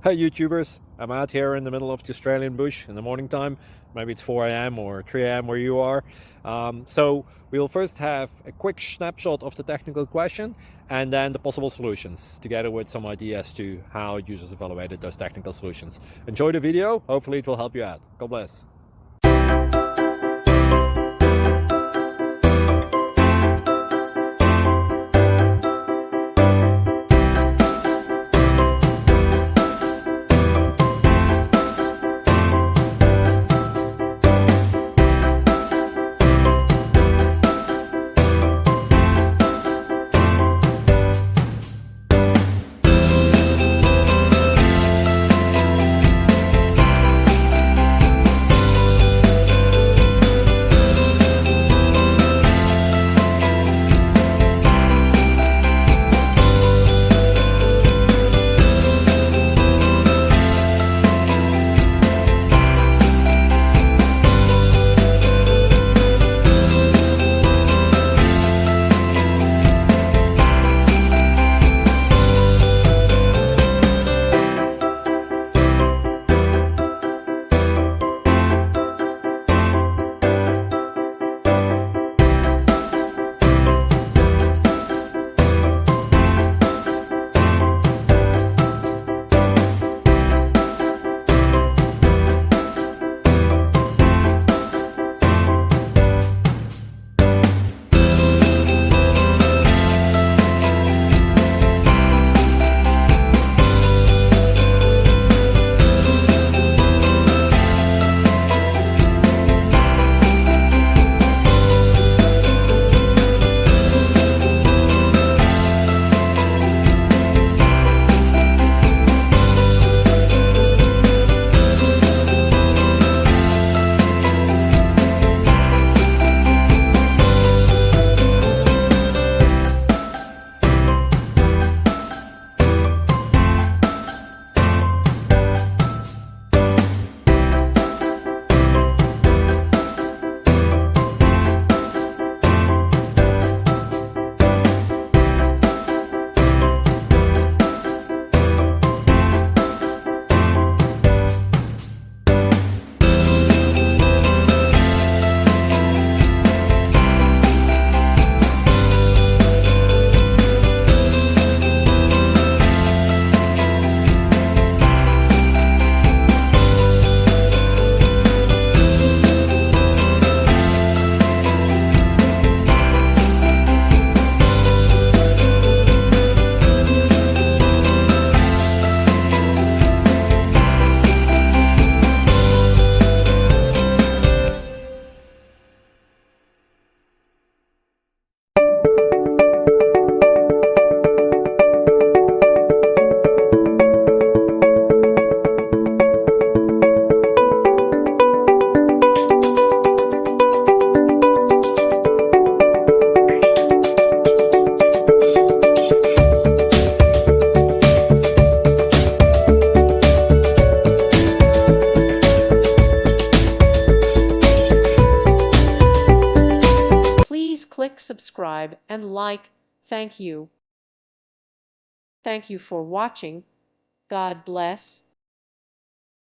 Hey YouTubers, I'm out here in the middle of the Australian bush in the morning time. Maybe it's 4 a.m. or 3 a.m. where you are. So we'll first have a quick snapshot of the technical question and then the possible solutions, together with some ideas to how users evaluated those technical solutions. Enjoy the video, hopefully it will help you out. God bless. Please click subscribe and like. Thank you. Thank you for watching. God bless.